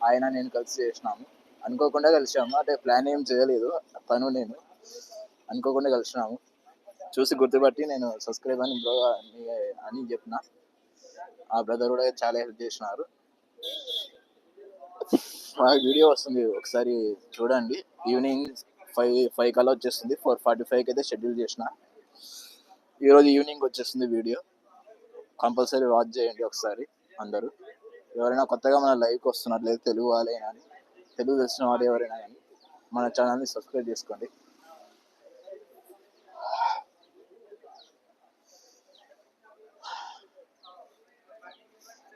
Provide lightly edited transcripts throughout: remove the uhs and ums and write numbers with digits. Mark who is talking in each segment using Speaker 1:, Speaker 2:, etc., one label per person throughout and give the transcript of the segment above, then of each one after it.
Speaker 1: ఆయన నేను కలిసి చేసినాము. అనుకోకుండా కలిసాము, అంటే ప్లాన్ ఏం చేయలేదు. తను నేను అనుకోకుండా కలిసినాము. చూసి గుర్తుపట్టి నేను సబ్స్క్రైబ్ అని బ్రో అని చెప్పిన. ఆ బ్రదర్ కూడా చాలా హెల్ప్ చేసినారు. ఆ వీడియో వస్తుంది, ఒకసారి చూడండి. ఈవినింగ్ 5 కల్లా వచ్చేస్తుంది. 4:45 అయితే షెడ్యూల్ చేసిన. ఈరోజు ఈవినింగ్ వచ్చేస్తుంది వీడియో. కంపల్సరీ వాచ్ చేయండి ఒకసారి అందరూ. ఎవరైనా కొత్తగా మన లైవ్కి వస్తున్నట్లయితే తెలుగు వాళ్ళే కానీ, తెలుగు తెలిసిన వాళ్ళు ఎవరైనా కానీ మన ఛానల్ని సబ్స్క్రైబ్ చేసుకోండి.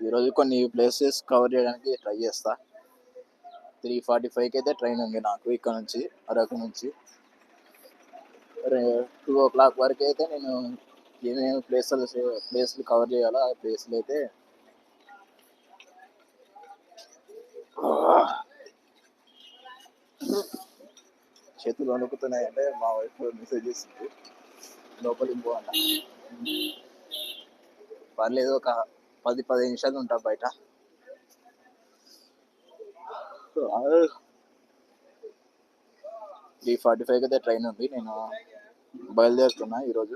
Speaker 1: ఈరోజు కొన్ని ప్లేసెస్ కవర్ చేయడానికి ట్రై చేస్తా. 3:45కి అయితే ట్రైన్ ఉంది నాకు ఇక్కడ నుంచి, అరకు నుంచి. 2 o'clock వరకు అయితే నేను ఏమేమి ప్లేస్లు కవర్ చేయాలో ఆ ప్లేస్లు అయితే చేతులు వణుకుతున్నాయంటే మా వైఫ్ మెసేజ్ చేసింది లోపలికి పో అంట. పర్లేదు, ఒక 10-15 నిమిషాలు ఉంటా బయట. 3:45 అయితే ట్రైన్ ఉంది. నేను బయలుదేరుతున్నా ఈరోజు.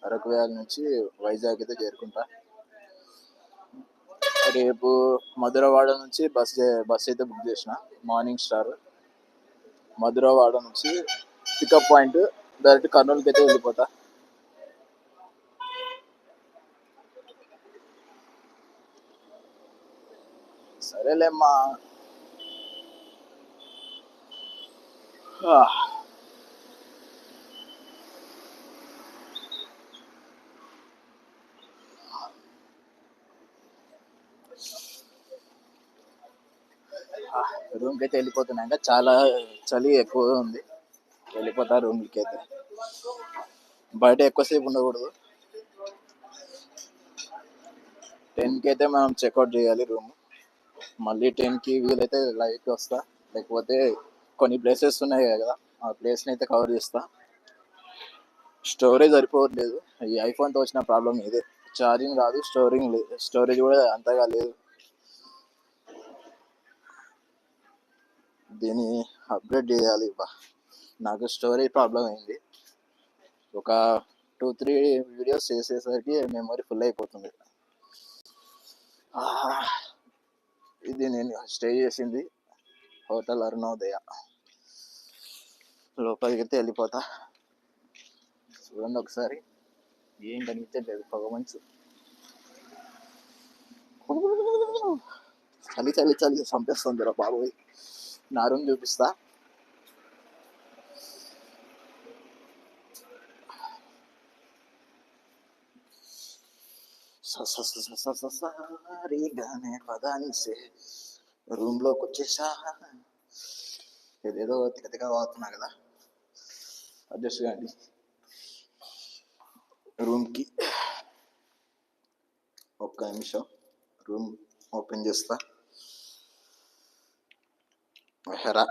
Speaker 1: అరకు వ్యాలీ నుంచి వైజాగ్ అయితే చేరుకుంటా. రేపు మధురవాడ నుంచి బస్ అయితే బుక్ చేసిన. మార్నింగ్ స్టార్ మధురవాడ నుంచి పికప్ పాయింట్ డైరెక్ట్ కర్నూలుకి అయితే వెళ్ళిపోతా. సరేలేమ్మా. రూమ్కి అయితే వెళ్ళిపోతున్నా. ఇంకా చాలా చలి ఎక్కువ ఉంది. వెళ్ళిపోతా రూమ్కి అయితే. బయట ఎక్కువసేపు ఉండకూడదు. 10కి అయితే మనం చెక్అవుట్ చేయాలి రూమ్. మళ్ళీ 10కి వీలైతే లైవ్కి వస్తా, లేకపోతే కొన్ని ప్లేసెస్ ఉన్నాయి కదా ఆ ప్లేస్ని అయితే కవర్ చేస్తా. స్టోరేజ్ సరిపోవట్లేదు. ఈ ఐఫోన్తో వచ్చిన ప్రాబ్లం ఇదే. ఛార్జింగ్ రాదు, స్టోరేజ్ కూడా అంతగా లేదు. దీన్ని అప్గ్రేడ్ చేయాలి. నాకు స్టోరేజ్ ప్రాబ్లం అయింది. ఒక 2-3 వీడియోస్ చేసేసరికి మెమరీ ఫుల్ అయిపోతుంది. ఇది నేను స్టే చేసింది హోటల్ అరుణోదయ. లోపలికి అయితే వెళ్ళిపోతా. చూడండి ఒకసారి, ఏం కనిపించట్లేదు, పొగ మంచు. చలి చలి చలి చంపేస్తుంది రా బాబోయ్. నా రూమ్ చూపిస్తా. రూమ్ లోకి వచ్చేసా. ఏదేదో తిగతిగా వాడుతున్నా కదా, అడ్జస్ట్ కానీ. రూమ్కి ఒక్క నిమిషం, రూమ్ ఓపెన్ చేస్తా. హెరా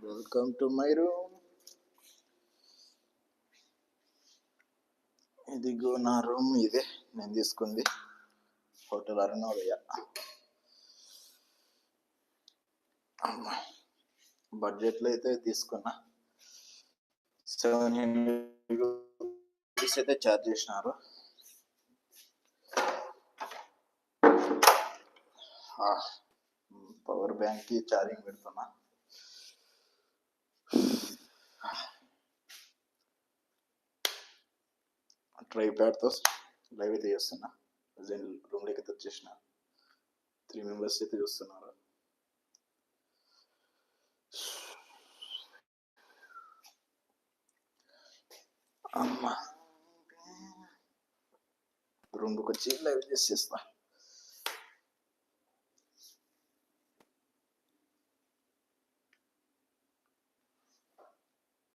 Speaker 1: వెల్కమ్ టు మై రూమ్. ఇదిగో నా రూమ్. ఇదే నేను తీసుకుంది హోటల్ అరుణోదయ. బడ్జెట్లో అయితే తీసుకున్నా. 700 రూపీస్ అయితే ఛార్జ్ చేసినారు. పవర్ బ్యాంక్కి ఛార్జింగ్ పెడుతున్నా. ట్రైప్యాడ్తో లైవ్ అయితే చేస్తున్నా. రూమ్లోకి అయితే వచ్చేసిన. 3 మెంబర్స్ అయితే చూస్తున్నారు. అమ్మా, రూమ్కి వచ్చి లైవ్ చేసేస్తా.